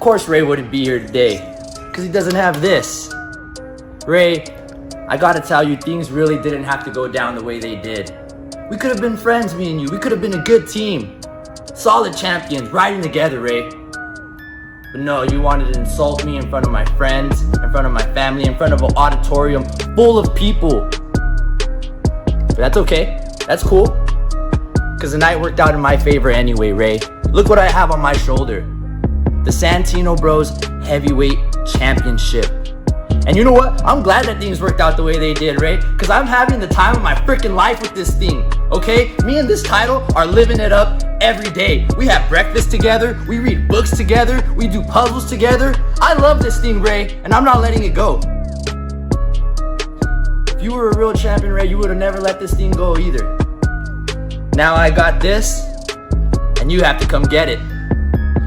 course Ray wouldn't be here today, because he doesn't have this. Ray, I gotta tell you, things really didn't have to go down the way they did. We could have been friends, me and you. We could have been a good team. Solid champions, riding together, Ray. But no, you wanted to insult me in front of my friends, in front of my family, in front of an auditorium full of people. But that's okay. That's cool. Because the night worked out in my favor anyway, Ray. Look what I have on my shoulder. The Santino Bros Heavyweight Championship. And you know what? I'm glad that things worked out the way they did, Ray. Because I'm having the time of my freaking life with this thing. Okay? Me and this title are living it up every day. We have breakfast together. We read books together. We do puzzles together. I love this thing, Ray. And I'm not letting it go. If you were a real champion, Ray, you would have never let this thing go either. Now I got this. And you have to come get it.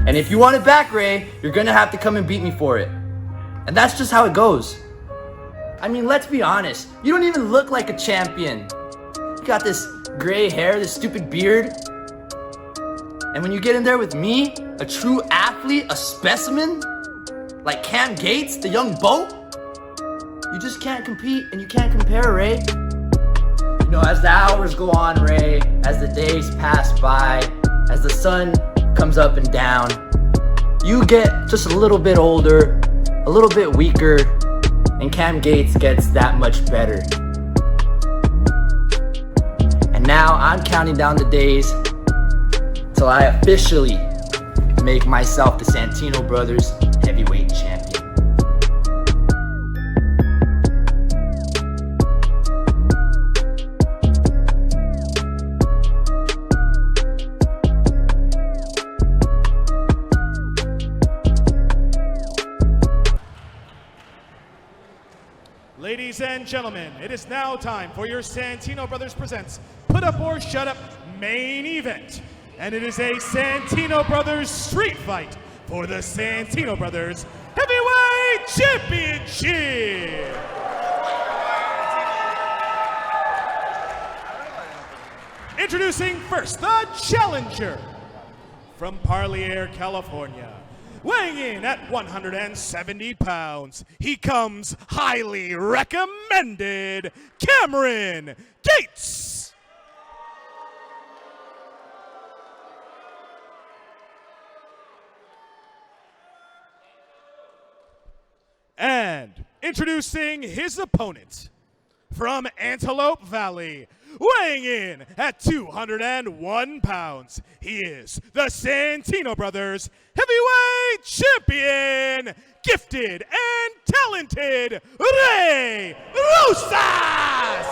And if you want it back, Ray, you're gonna have to come and beat me for it. And that's just how it goes. I mean, let's be honest. You don't even look like a champion. You got this gray hair, this stupid beard. And when you get in there with me, a true athlete, a specimen, like Cam Gates, the young boat, you just can't compete and you can't compare, Ray. You know, as the hours go on, Ray, as the days pass by, as the sun comes up and down, you get just a little bit older, a little bit weaker, and Cam Gates gets that much better. And now I'm counting down the days till I officially make myself the Santino Brothers Heavyweight Champion. Ladies and gentlemen, it is now time for your Santino Brothers Presents Put Up or Shut Up main event. And it is a Santino Brothers street fight for the Santino Brothers Heavyweight Championship. Introducing first, the challenger from Parlier, California. Weighing in at 170 pounds, he comes highly recommended, Cameron Gates. And introducing his opponent from Antelope Valley, weighing in at 201 pounds, he is the Santino Brothers Heavyweight Champion, gifted and talented, Rosas!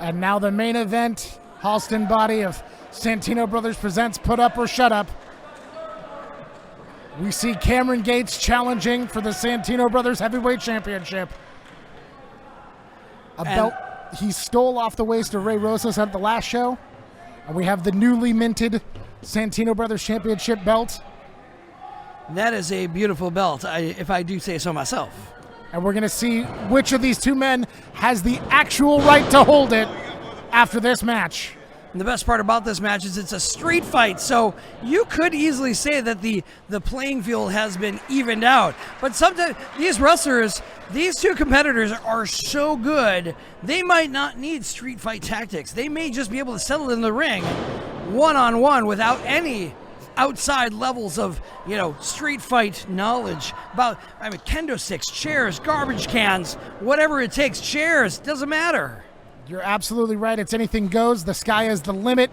And now the main event, Halston body of Santino Brothers Presents Put Up or Shut Up. We see Cameron Gates challenging for the Santino Brothers Heavyweight Championship. A belt he stole off the waist of Ray Rosas at the last show. And we have the newly minted Santino Brothers Championship belt. That is a beautiful belt, if I do say so myself. And we're going to see which of these two men has the actual right to hold it after this match. And the best part about this match is it's a street fight, so you could easily say that the playing field has been evened out. But sometimes these wrestlers, these two competitors are so good, they might not need street fight tactics. They may just be able to settle in the ring one-on-one without any outside levels of, street fight knowledge about, kendo sticks, chairs, garbage cans, whatever it takes, chairs, doesn't matter. You're absolutely right. It's anything goes. The sky is the limit.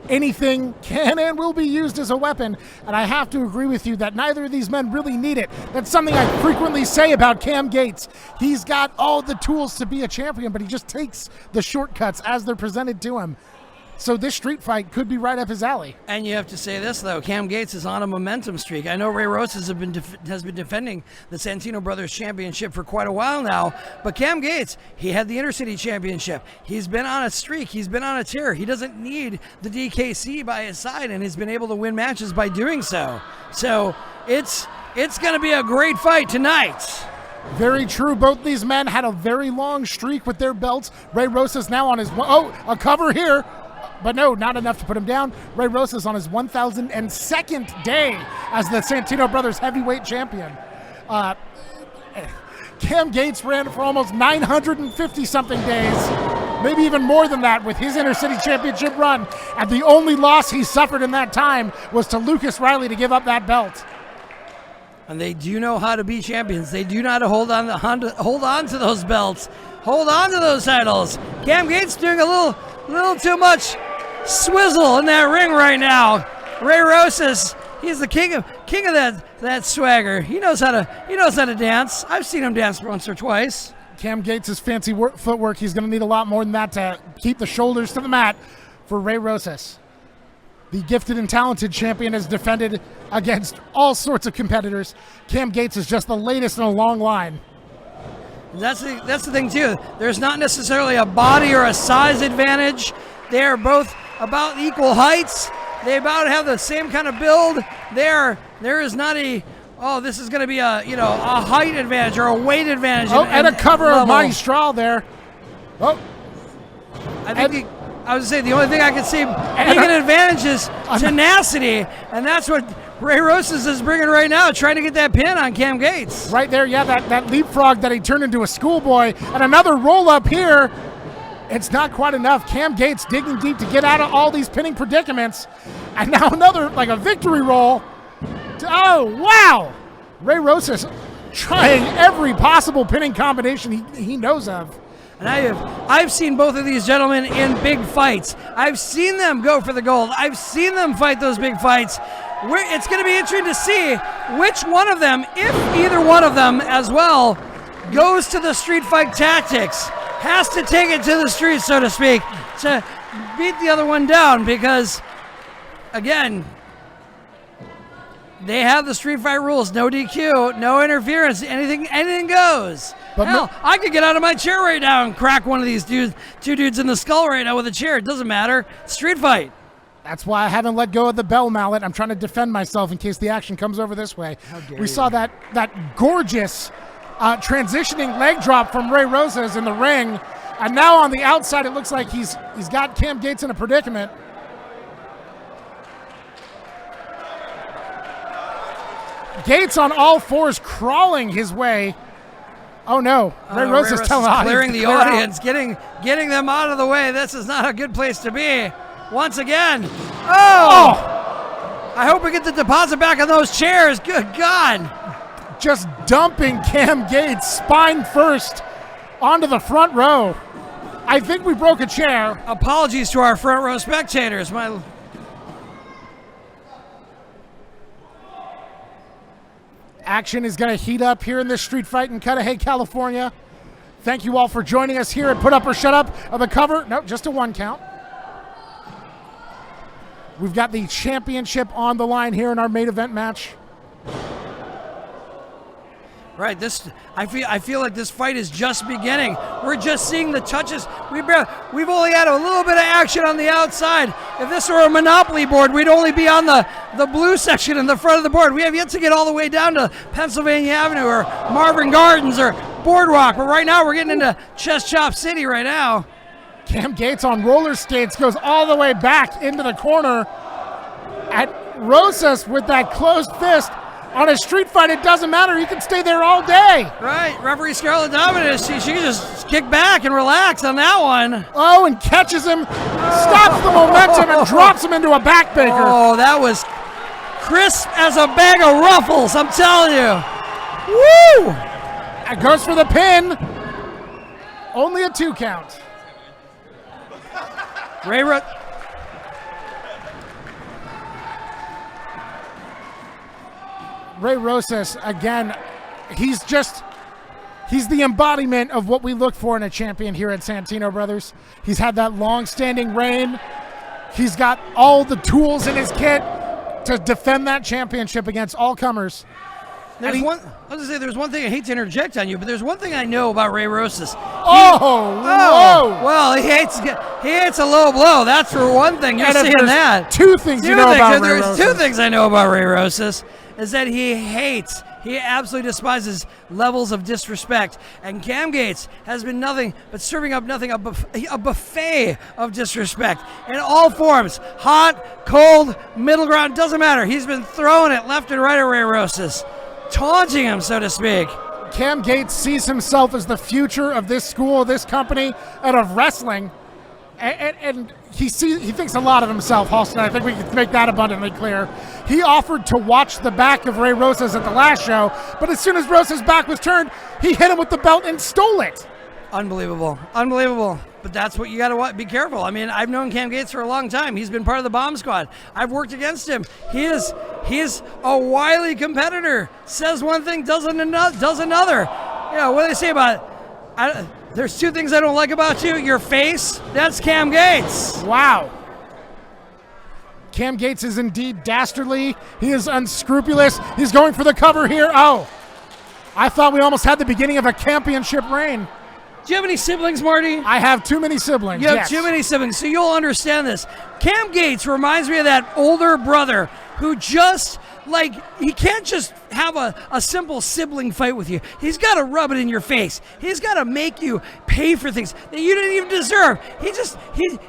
Anything can and will be used as a weapon. And I have to agree with you that neither of these men really need it. That's something I frequently say about Cam Gates. He's got all the tools to be a champion, but he just takes the shortcuts as they're presented to him. So this street fight could be right up his alley. And you have to say this, though. Cam Gates is on a momentum streak. I know Ray Rosas has been defending the Santino Brothers Championship for quite a while now. But Cam Gates, he had the Intercity Championship. He's been on a streak. He's been on a tear. He doesn't need the DKC by his side, and he's been able to win matches by doing so. So it's going to be a great fight tonight. Very true. Both these men had a very long streak with their belts. Ray Rosas now on his... Oh, a cover here. But no, not enough to put him down. Ray Rosas on his 1,002nd day as the Santino Brothers heavyweight champion. Cam Gates ran for almost 950-something days, maybe even more than that with his Intercity Championship run. And the only loss he suffered in that time was to Lucas Riley to give up that belt. And they do know how to be champions. They do know how to hold on to those belts, hold on to those titles. Cam Gates doing a little too much swizzle in that ring right now. Ray Rosas, he's the king of that swagger. He knows how to dance. I've seen him dance once or twice. Cam Gates' fancy footwork. He's going to need a lot more than that to keep the shoulders to the mat for Ray Rosas. The gifted and talented champion has defended against all sorts of competitors. Cam Gates is just the latest in a long line. That's the thing too. There's not necessarily a body or a size advantage. They are both about equal heights. They about have the same kind of build. There is not this is going to be a height advantage or a weight advantage. And a cover of Monty Strahl there. Oh, I was going to say the only thing I could see being an advantage is tenacity, and that's what Ray Rosas is bringing right now, trying to get that pin on Cam Gates. Right there, yeah, that leapfrog that he turned into a schoolboy, and another roll up here. It's not quite enough. Cam Gates digging deep to get out of all these pinning predicaments, and now another like a victory roll. Oh wow! Ray Rosas trying every possible pinning combination he knows of. And I've seen both of these gentlemen in big fights. I've seen them go for the gold. I've seen them fight those big fights. It's going to be interesting to see which one of them, if either one of them as well, goes to the street fight tactics, has to take it to the streets, so to speak, to beat the other one down, because, again, they have the street fight rules. No DQ, no interference, anything goes. But hell, I could get out of my chair right now and crack one of these two dudes in the skull right now with a chair. It doesn't matter. Street fight. That's why I haven't let go of the bell mallet. I'm trying to defend myself in case the action comes over this way. We saw that gorgeous transitioning leg drop from Ray Rosas in the ring. And now on the outside, it looks like he's got Cam Gates in a predicament. Gates on all fours crawling his way. Oh no, Ray Rosas telling the clearing the audience, getting them out of the way. This is not a good place to be. Once again. Oh! I hope we get the deposit back on those chairs. Good God. Just dumping Cam Gates spine first onto the front row. I think we broke a chair. Apologies to our front row spectators. Action is going to heat up here in this street fight in Cudahy, California. Thank you all for joining us here at Put Up or Shut Up of the cover. No, just a one count. We've got the championship on the line here in our main event match. Right, I feel like this fight is just beginning. We're just seeing the touches. We've only had a little bit of action on the outside. If this were a Monopoly board, we'd only be on the blue section in the front of the board. We have yet to get all the way down to Pennsylvania Avenue or Marvin Gardens or Boardwalk. But right now we're getting into Chest Chop City right now. Cam Gates on roller skates goes all the way back into the corner. At Rosas with that closed fist. On a street fight, it doesn't matter. He can stay there all day. Right. Referee Scarlett Dominus, she can just kick back and relax on that one. Oh, and catches him, stops the momentum, and drops him into a backbreaker. Oh, that was crisp as a bag of ruffles, I'm telling you. Woo! It goes for the pin. Only a 2 count. Ray Rosas, again, he's the embodiment of what we look for in a champion here at Santino Brothers. He's had that long-standing reign. He's got all the tools in his kit to defend that championship against all comers. There's one thing I hate to interject on you, but there's one thing I know about Ray Rosas. Whoa! Well, he hates a low blow. That's for one thing. You're seeing that. Two things you know about Ray Rosas. There's two things I know about Ray Rosas is that he absolutely despises levels of disrespect. And Cam Gates has been nothing but serving up a buffet of disrespect in all forms. Hot, cold, middle ground, doesn't matter. He's been throwing it left and right at Ray Rosas, taunting him, so to speak. Cam Gates sees himself as the future of this school, this company, and of wrestling. And he thinks a lot of himself, Halston. I think we can make that abundantly clear. He offered to watch the back of Ray Rosas at the last show, but as soon as Rosas' back was turned, he hit him with the belt and stole it. Unbelievable. But that's what you got to be careful. I mean, I've known Cam Gates for a long time. He's been part of the Bomb Squad. I've worked against him. He is a wily competitor. Says one thing, does another. You know, what do they say about it? There's two things I don't like about you. Your face, that's Cam Gates. Wow. Cam Gates is indeed dastardly. He is unscrupulous. He's going for the cover here. Oh, I thought we almost had the beginning of a championship reign. Do you have any siblings, Marty? I have too many siblings. You have too many siblings, so you'll understand this. Cam Gates reminds me of that older brother who just, he can't just have a simple sibling fight with you. He's got to rub it in your face. He's got to make you pay for things that you didn't even deserve.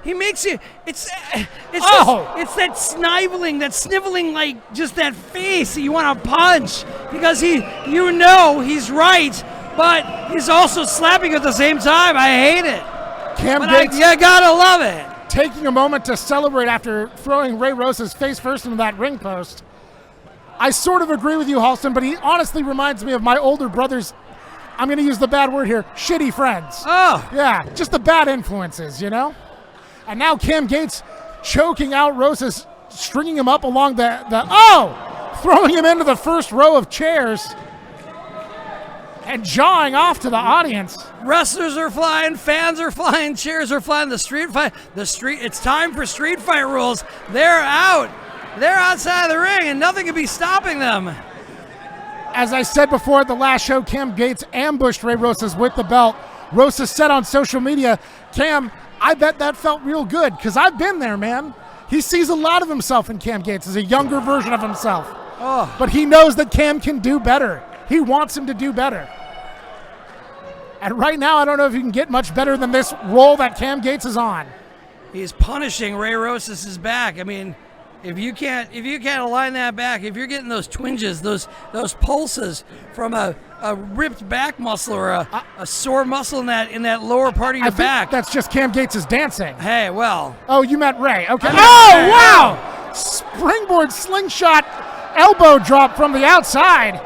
He makes you, it's that sniveling, just that face that you want to punch because he's right, but he's also slapping at the same time. I hate it. Cam Gates, you gotta love it. Taking a moment to celebrate after throwing Ray Rosas face first into that ring post. I sort of agree with you, Halston, but he honestly reminds me of my older brother's, I'm going to use the bad word here, shitty friends. Oh. Yeah, just the bad influences, you know? And now Cam Gates choking out Rosas, stringing him up along throwing him into the first row of chairs and jawing off to the audience. Wrestlers are flying, fans are flying, chairs are flying. It's time for street fight rules. They're out. They're outside of the ring, and nothing can be stopping them. As I said before at the last show, Cam Gates ambushed Ray Rosas with the belt. Rosas said on social media, Cam, I bet that felt real good, because I've been there, man. He sees a lot of himself in Cam Gates as a younger version of himself. Oh. But he knows that Cam can do better. He wants him to do better. And right now, I don't know if you can get much better than this role that Cam Gates is on. He's punishing Ray Rosas' back. I mean, if you can't align that back, if you're getting those twinges, those pulses from a ripped back muscle or a sore muscle in that lower part of your back, that's just Cam Gates' dancing. Hey, well. Oh, you meant Ray. Okay. Oh, wow! Springboard slingshot elbow drop from the outside.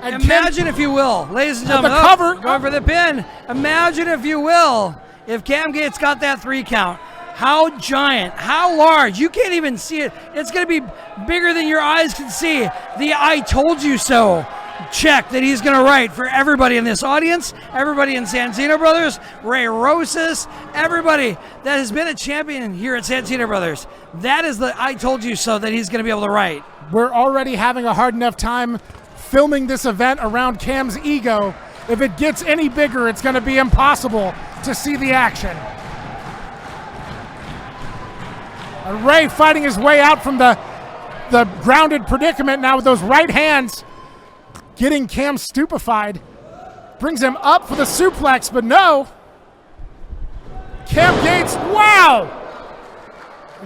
And imagine, if you will, ladies and gentlemen, the cover. Going for the pin. Imagine, if you will, if Cam Gates got that 3 count. How giant, how large, you can't even see it. It's going to be bigger than your eyes can see. The I told you so check that he's going to write for everybody in this audience, everybody in Santino Brothers, Ray Rosas, everybody that has been a champion here at Santino Brothers. That is the I told you so that he's going to be able to write. We're already having a hard enough time filming this event around Cam's ego. If it gets any bigger, it's going to be impossible to see the action. Ray fighting his way out from the grounded predicament now with those right hands, getting Cam stupefied. Brings him up for the suplex, but no. Cam Gates, wow!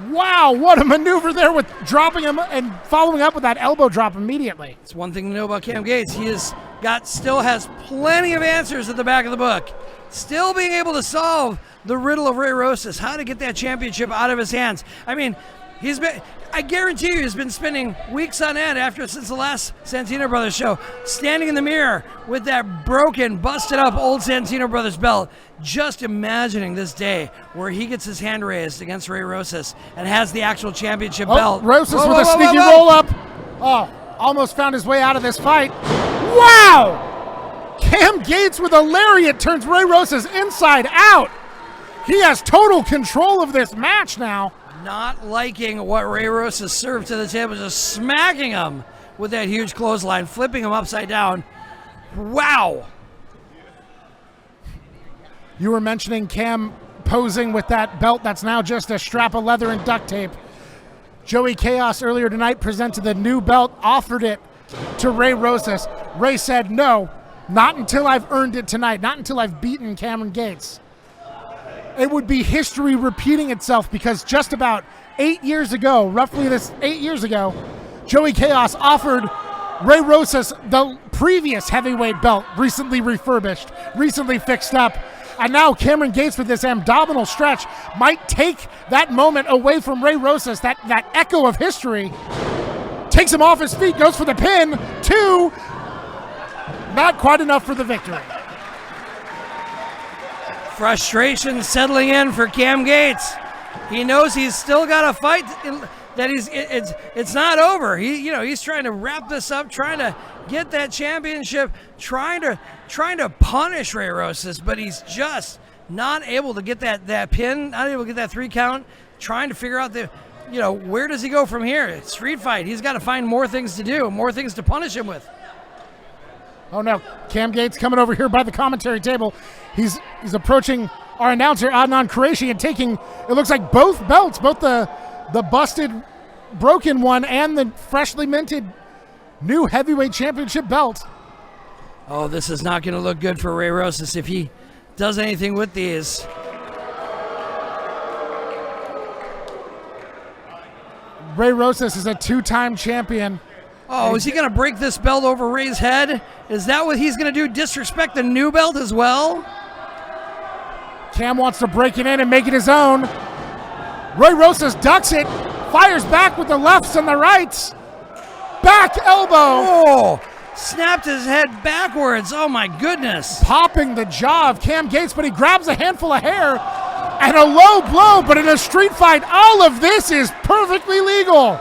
Wow, what a maneuver there with dropping him and following up with that elbow drop immediately. It's one thing to know about Cam Gates. He still has plenty of answers at the back of the book. Still being able to solve the riddle of Ray Rosas, how to get that championship out of his hands. I mean, I guarantee you he's been spending weeks on end since the last Santino Brothers show, standing in the mirror with that broken, busted up old Santino Brothers belt, just imagining this day where he gets his hand raised against Ray Rosas and has the actual championship belt. Rosas with a sneaky roll up. Oh, almost found his way out of this fight. Wow! Cam Gates with a lariat turns Ray Rosas inside out. He has total control of this match now. Not liking what Ray Rosas served to the table, just smacking him with that huge clothesline, flipping him upside down. Wow. You were mentioning Cam posing with that belt that's now just a strap of leather and duct tape. Joey Chaos earlier tonight presented the new belt, offered it to Ray Rosas. Ray said, no, not until I've earned it tonight, not until I've beaten Cameron Gates. It would be history repeating itself because just about 8 years ago, roughly 8 years ago, Joey Chaos offered Ray Rosas the previous heavyweight belt, recently refurbished, recently fixed up. And now Cameron Gates with this abdominal stretch might take that moment away from Ray Rosas, that echo of history. Takes him off his feet, goes for the pin. 2, not quite enough for the victory. Frustration settling in for Cam Gates. He knows he's still got a fight, that it's not over. He's trying to wrap this up, trying to get that championship, trying to punish Ray Rosas, but he's just not able to get that pin, not able to get that 3 count, trying to figure out where does he go from here? Street fight. He's got to find more things to do, more things to punish him with. Oh no, Cam Gates coming over here by the commentary table. He's approaching our announcer, Adnan Qureshi, and taking, it looks like both belts, both the busted, broken one and the freshly minted new heavyweight championship belt. Oh, this is not going to look good for Ray Rosas if he does anything with these. Ray Rosas is a 2-time champion. Oh, is he going to break this belt over Ray's head? Is that what he's going to do? Disrespect the new belt as well? Cam wants to break it in and make it his own. Ray Rosas ducks it, fires back with the lefts and the rights. Back elbow. Oh, snapped his head backwards. Oh, my goodness. Popping the jaw of Cam Gates, but he grabs a handful of hair and a low blow, but in a street fight, all of this is perfectly legal.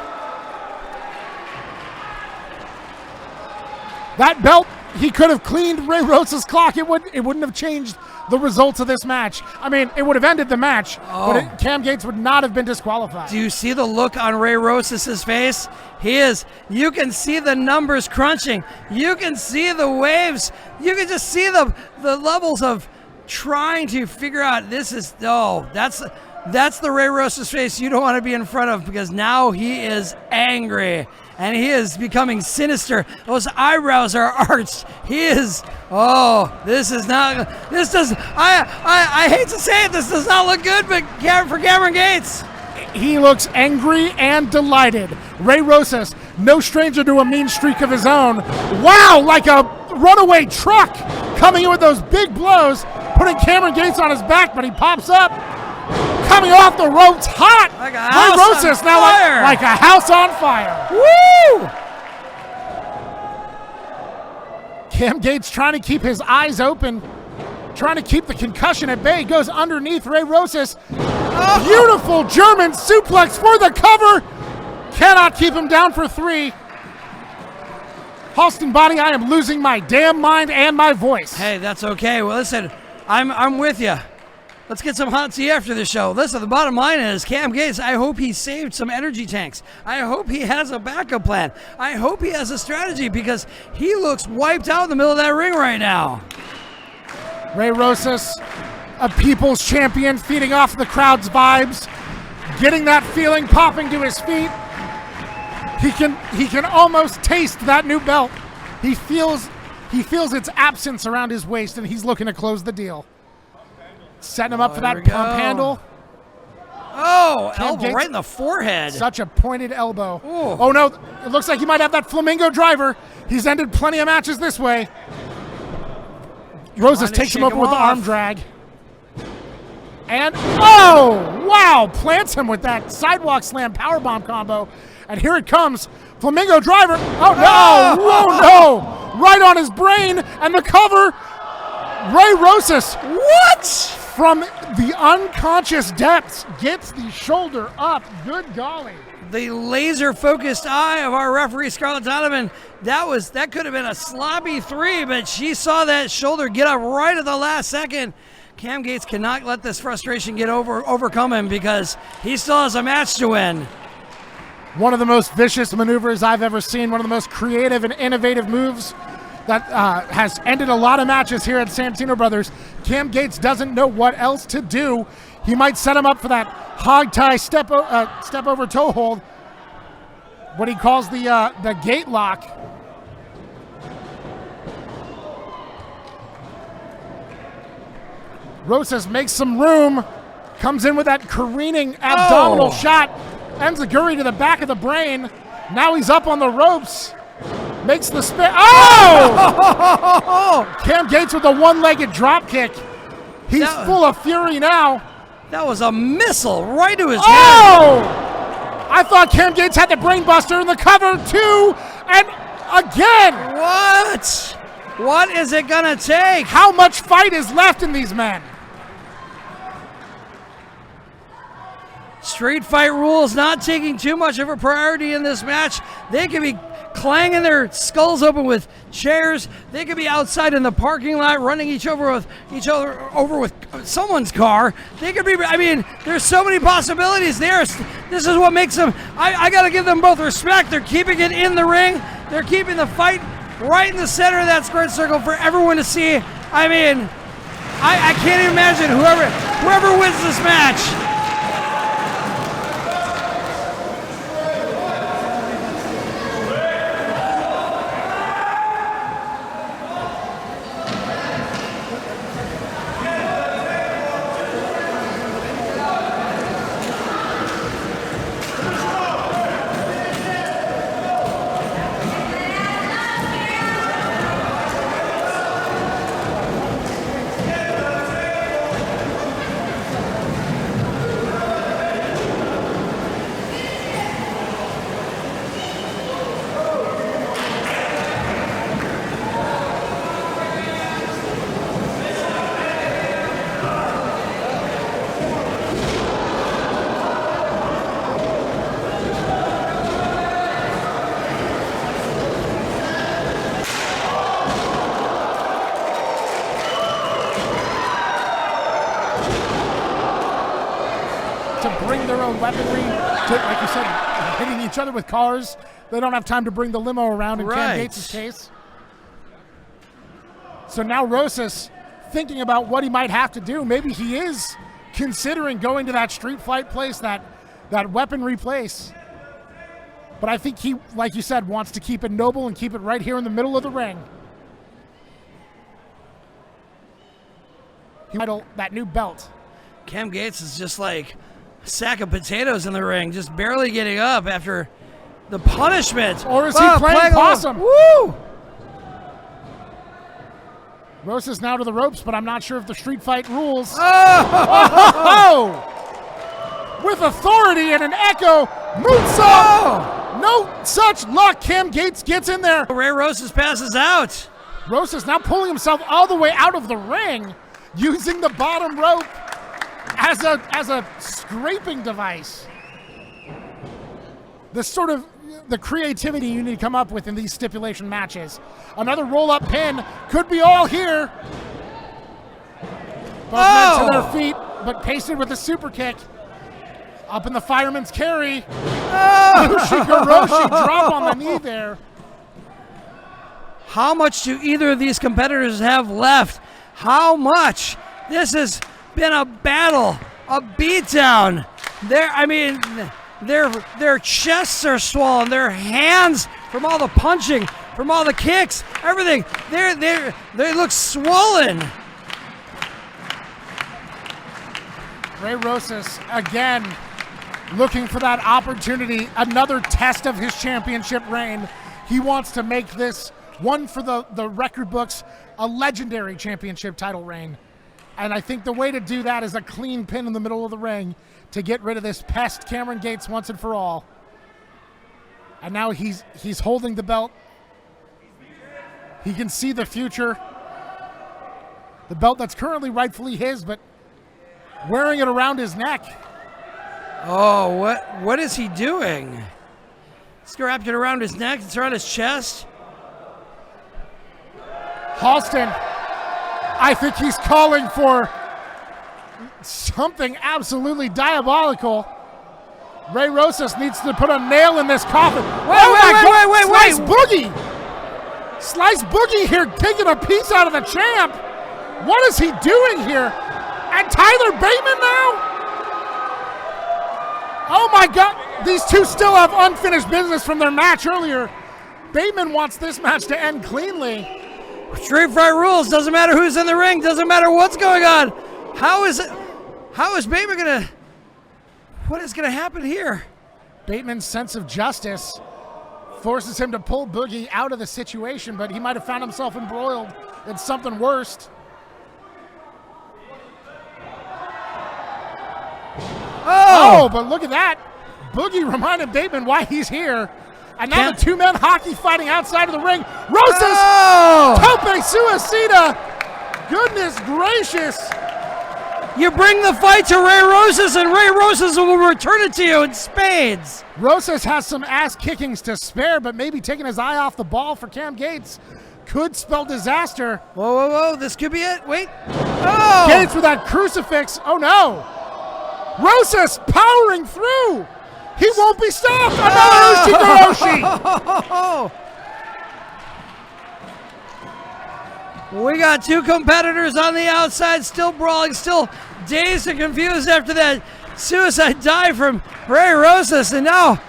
That belt, he could have cleaned Ray Rosas' clock. It wouldn't have changed the results of this match. I mean, it would have ended the match, but Cam Gates would not have been disqualified. Do you see the look on Ray Rosas' face? You can see the numbers crunching. You can see the waves. You can just see the levels of trying to figure out that's the Ray Rosas face you don't want to be in front of, because now he is angry. And he is becoming sinister. Those eyebrows are arched. He is, this does, I hate to say it, this does not look good, but for Cameron Gates. He looks angry and delighted. Ray Rosas, no stranger to a mean streak of his own. Wow, like a runaway truck, coming in with those big blows, putting Cameron Gates on his back, but he pops up. Coming off the ropes hot. Like a house Ray Rosas on now fire. like a house on fire. Woo! Cam Gates trying to keep his eyes open, trying to keep the concussion at bay, goes underneath Ray Rosas. Beautiful German suplex for the cover. Cannot keep him down for 3. Halston Body, I am losing my damn mind and my voice. Hey, that's okay. Well, listen, I'm with you. Let's get some hot tea after the show. Listen, the bottom line is, Cam Gates, I hope he saved some energy tanks. I hope he has a backup plan. I hope he has a strategy, because he looks wiped out in the middle of that ring right now. Ray Rosas, a people's champion, feeding off the crowd's vibes, getting that feeling, popping to his feet. He can almost taste that new belt. He feels its absence around his waist, and he's looking to close the deal. Setting him up for that pump handle. Oh, Cam elbow Gates, right in the forehead. Such a pointed elbow. Ooh. Oh no, it looks like he might have that flamingo driver. He's ended plenty of matches this way. Rosas takes him over with the arm drag. And, oh, wow, plants him with that sidewalk slam powerbomb combo. And here it comes, flamingo driver. Oh no, whoa, no. Right on his brain, and the cover. Ray Rosas, what? From the unconscious depths, gets the shoulder up. Good golly. The laser-focused eye of our referee, Scarlett Donovan, that could have been a sloppy 3, but she saw that shoulder get up right at the last second. Cam Gates cannot let this frustration overcome him because he still has a match to win. One of the most vicious maneuvers I've ever seen, one of the most creative and innovative moves that has ended a lot of matches here at Santino Brothers. Cam Gates doesn't know what else to do. He might set him up for that hog tie step over toe hold, what he calls the gate lock. Rosas makes some room, comes in with that careening abdominal shot, enziguri to the back of the brain. Now he's up on the ropes, makes the spin. Oh! Cam Gates with a one-legged drop kick. He's full of fury now. That was a missile right to his head. Oh! I thought Cam Gates had the brainbuster in the cover too, and again. What? What is it gonna take? How much fight is left in these men? Street fight rules not taking too much of a priority in this match. They could be clanging their skulls open with chairs. They could be outside in the parking lot running each other over with someone's car. They could be, I mean, there's so many possibilities there. This is what makes them, I gotta give them both respect. They're keeping it in the ring. They're keeping the fight right in the center of that squared circle for everyone to see. I mean, I can't even imagine whoever wins this match. To bring their own weaponry, like you said, hitting each other with cars. They don't have time to bring the limo around in Cam Gates' case. So now Rosas thinking about what he might have to do. Maybe he is considering going to that street fight place, that weaponry place. But I think he, like you said, wants to keep it noble and keep it right here in the middle of the ring. That new belt. Cam Gates is just like a sack of potatoes in the ring, just barely getting up after the punishment. Or is he playing possum? Woo! Rosas now to the ropes, but I'm not sure if the street fight rules. Oh! With authority and an echo, moonsault! No such luck. Cam Gates gets in there. Ray Rosas passes out. Rosas now pulling himself all the way out of the ring, using the bottom rope as a scraping device. This sort of the creativity you need to come up with in these stipulation matches. Another roll-up pin could be all here. Both men to their feet, but pasted with a super kick. Up in the fireman's carry. Ushigoroshi drop on the knee there. How much do either of these competitors have left? How much? This has been a battle, a beatdown. Their chests are swollen, their hands from all the punching, from all the kicks, everything. They look swollen. Ray Rosas again looking for that opportunity, another test of his championship reign. He wants to make this one for the record books, a legendary championship title reign. And I think the way to do that is a clean pin in the middle of the ring to get rid of this pest Cameron Gates once and for all. And now he's holding the belt. He can see the future. The belt that's currently rightfully his, but wearing it around his neck. Oh, what is he doing? He's wrapped it around his neck, it's around his chest. Halston, I think he's calling for Something absolutely diabolical. Ray Rosas needs to put a nail in this coffin. Wait. Slice Boogie! Slice Boogie here taking a piece out of the champ. What is he doing here? And Tyler Bateman now? Oh my God, these two still have unfinished business from their match earlier. Bateman wants this match to end cleanly. Street fight rules, doesn't matter who's in the ring, doesn't matter what's going on. How is Bateman gonna, what is gonna happen here? Bateman's sense of justice forces him to pull Boogie out of the situation, but he might have found himself embroiled in something worse. Oh, but look at that. Boogie reminded Bateman why he's here. And now the two-man hockey fighting outside of the ring. Rosas! Tope suicida! Goodness gracious! You bring the fight to Ray Rosas, and Ray Rosas will return it to you in spades. Rosas has some ass kickings to spare, but maybe taking his eye off the ball for Cam Gates could spell disaster. Whoa, this could be it. Wait. Oh! Gates with that crucifix. Oh no! Rosas powering through! He won't be stopped! Another Ushigoroshi! We got two competitors on the outside, still brawling, still dazed and confused after that suicide dive from Ray Rosas, and now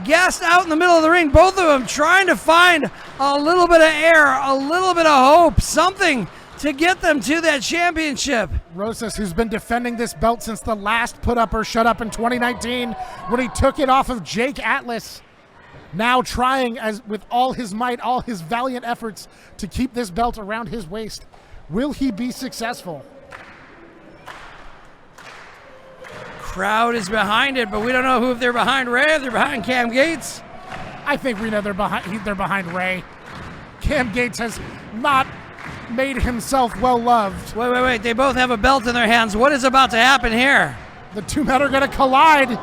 gassed out in the middle of the ring, both of them trying to find a little bit of air, a little bit of hope, something to get them to that championship. Rosas, who's been defending this belt since the last Put Up or Shut Up in 2019 when he took it off of Jake Atlas, now trying as with all his might, all his valiant efforts to keep this belt around his waist. Will he be successful? Crowd is behind it, but we don't know who, if they're behind Ray, if they're behind Cam Gates. I think we know they're behind Ray. Cam Gates has not made himself well loved. Wait. They both have a belt in their hands. What is about to happen here? The two men are going to collide.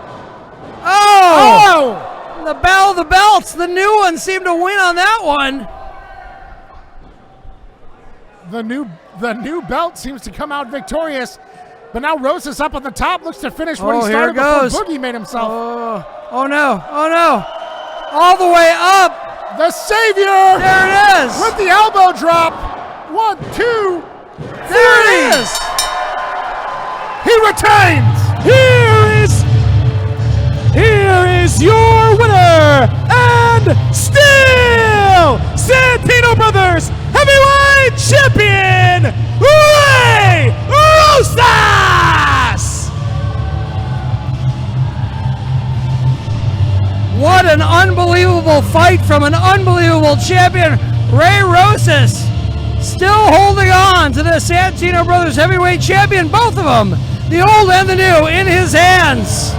Oh! The belts. The new one seemed to win on that one. The new belt seems to come out victorious. But now Rosas up on the top looks to finish what he started before Boogie made himself. Oh no. All the way up. The Savior. There it is. With the elbow drop. 1, 2, 3. There it is. He retains. Here is your winner and still Santino Brothers Heavyweight Champion, Ray Rosas! What an unbelievable fight from an unbelievable champion, Ray Rosas. Still holding on to the Santino Brothers Heavyweight Champion, both of them, the old and the new, in his hands.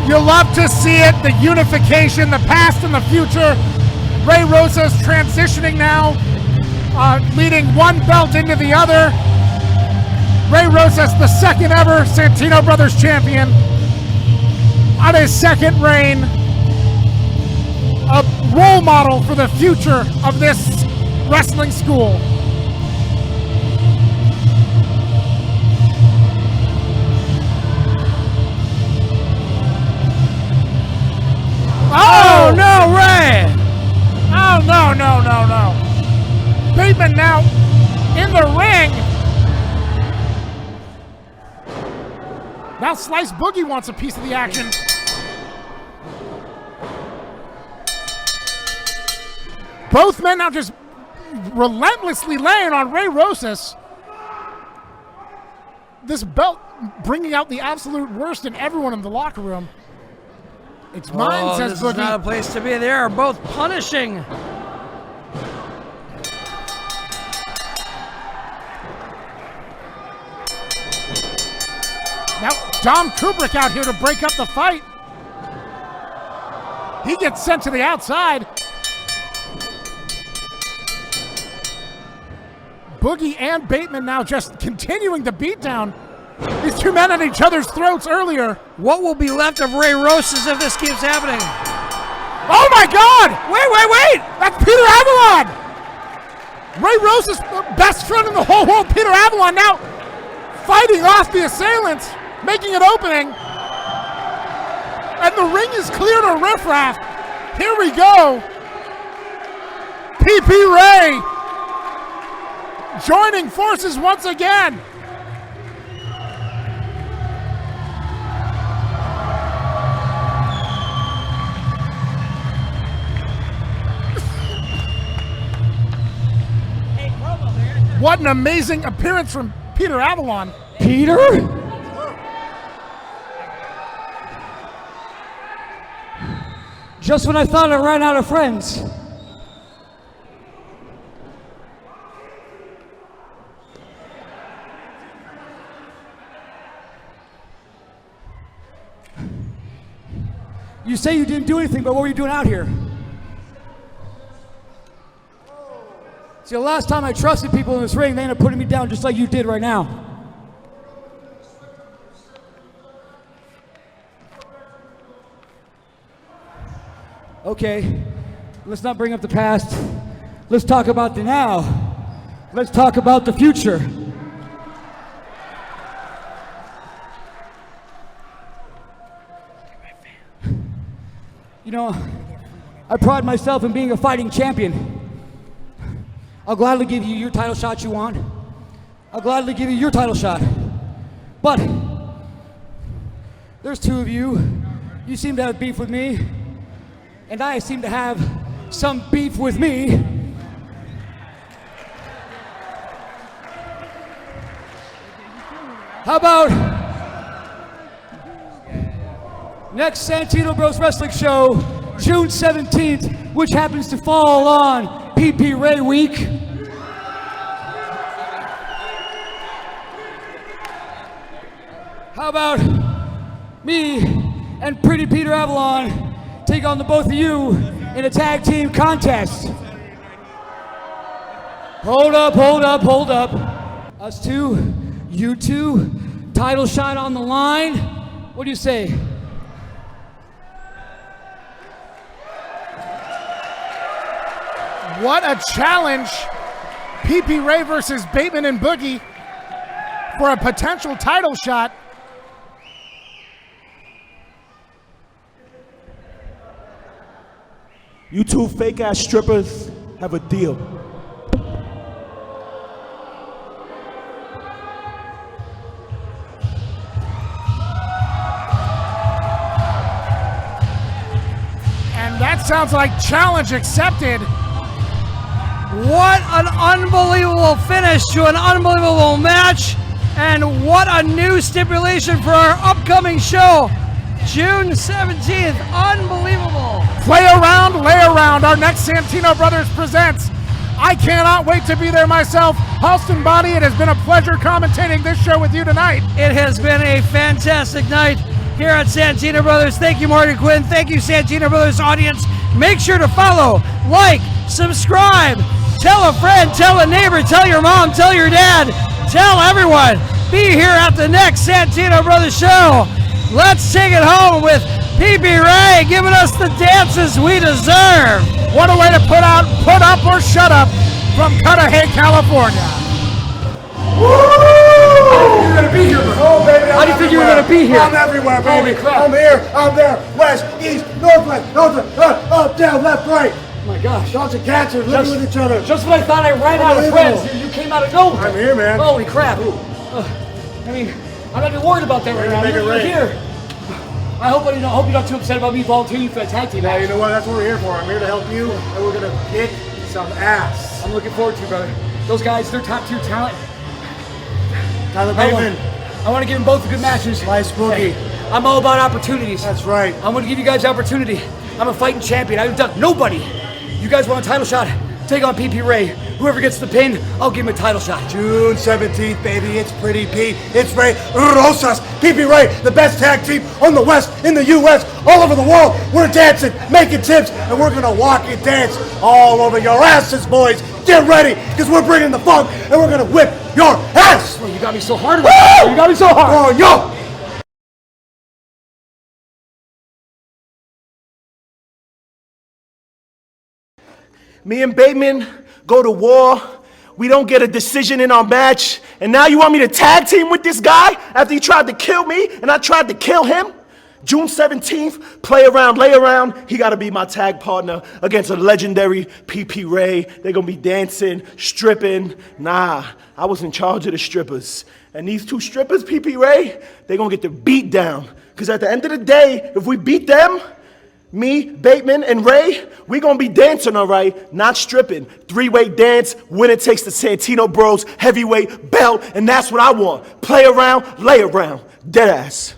You'll love to see it, the unification, the past and the future. Ray Rosas transitioning now, leading one belt into the other. Ray Rosas, the second ever Santino Brothers champion, on his second reign. A role model for the future of this wrestling school. Oh no, Ray! Oh no. Bateman now in the ring. Now Slice Boogie wants a piece of the action. Both men now just relentlessly laying on Ray Rosas. This belt bringing out the absolute worst in everyone in the locker room. It's mine, says this Boogie. Is not a place to be. They are both punishing. Now Dom Kubrick out here to break up the fight. He gets sent to the outside. Boogie and Bateman now just continuing the beatdown. These two men at each other's throats earlier. What will be left of Ray Rosas if this keeps happening? Oh my God! Wait! That's Peter Avalon! Ray Rosas' best friend in the whole world, Peter Avalon, now fighting off the assailants, making an opening. And the ring is cleared of riffraff. Here we go. PP Ray joining forces once again. What an amazing appearance from Peter Avalon. Peter? Just when I thought I ran out of friends. You say you didn't do anything, but what were you doing out here? See, the last time I trusted people in this ring, they ended up putting me down just like you did right now. Okay, let's not bring up the past. Let's talk about the now. Let's talk about the future. You know, I pride myself in being a fighting champion. I'll gladly give you your title shot you want. I'll gladly give you your title shot. But there's two of you. You seem to have beef with me, and I seem to have some beef with me. How about next Santino Bros Wrestling Show, June 17th, which happens to fall on PP Ray Week. How about me and Pretty Peter Avalon take on the both of you in a tag team contest? Hold up, hold up, hold up. Us two, you two, title shot on the line. What do you say? What a challenge. PP Ray versus Bateman and Boogie for a potential title shot. You two fake-ass strippers have a deal. And that sounds like challenge accepted. What an unbelievable finish to an unbelievable match, and what a new stipulation for our upcoming show, June 17th. Unbelievable. Play around, lay around. Our next Santino Brothers presents. I cannot wait to be there myself. Halston Body, it has been a pleasure commentating this show with you tonight. It has been a fantastic night here at Santino Brothers. Thank you, Marty Quinn. Thank you, Santino Brothers audience. Make sure to follow, like, subscribe, tell a friend, tell a neighbor, tell your mom, tell your dad, tell everyone. Be here at the next Santino Brothers show. Let's take it home with PP Ray giving us the dances we deserve. What a way to put up or shut up from Cudahy, California. You're gonna be here, bro. Oh, baby, How do you think you're gonna be here? I'm everywhere, baby. Holy crap. I'm here, I'm there, west, east, northwest, up, down, left, right. Oh my gosh. Dogs and cats are living with each other. Just when I thought I ran out of friends, you came out of nowhere. I'm here, man. Holy crap. I mean, I'm not even worried about that right now. make it You're rain. here. I hope you're not too upset about me volunteering for a tag team Now, match. you know what? That's what we're here for. I'm here to help you, and we're going to kick some ass. I'm looking forward to it, brother. Those guys, they're top tier talent. Tyler I Bateman, want to give them both good matches. Slice Boogie. Hey, I'm all about opportunities. That's right. I'm going to give you guys opportunity. I'm a fighting champion. I've ducked nobody. You guys want a title shot? Take on PP Ray. Whoever gets the pin, I'll give him a title shot. June 17th, baby. It's Pretty Pete. It's Ray Rosas. PP Ray, the best tag team on the West, in the U.S., all over the world. We're dancing, making tips, and we're going to walk and dance all over your asses, boys. Get ready, because we're bringing the funk, and we're going to whip your ass. Oh, you got me so hard about that. You got me so hard. Oh, yo. Me and Bateman go to war we don't get a decision in our match, and now you want me to tag team with this guy after he tried to kill me and I tried to kill him? June 17th, play around, lay around. He got to be my tag partner against a legendary PP Ray. They're going to be dancing, stripping. Nah, I was in charge of the strippers. And these two strippers, PP Ray, they're going to get the beat down. Because at the end of the day, if we beat them, me, Bateman, and Ray, we going to be dancing, all right, not stripping. Three-way dance, winner takes the Santino Bros heavyweight belt, and that's what I want. Play around, lay around. Deadass.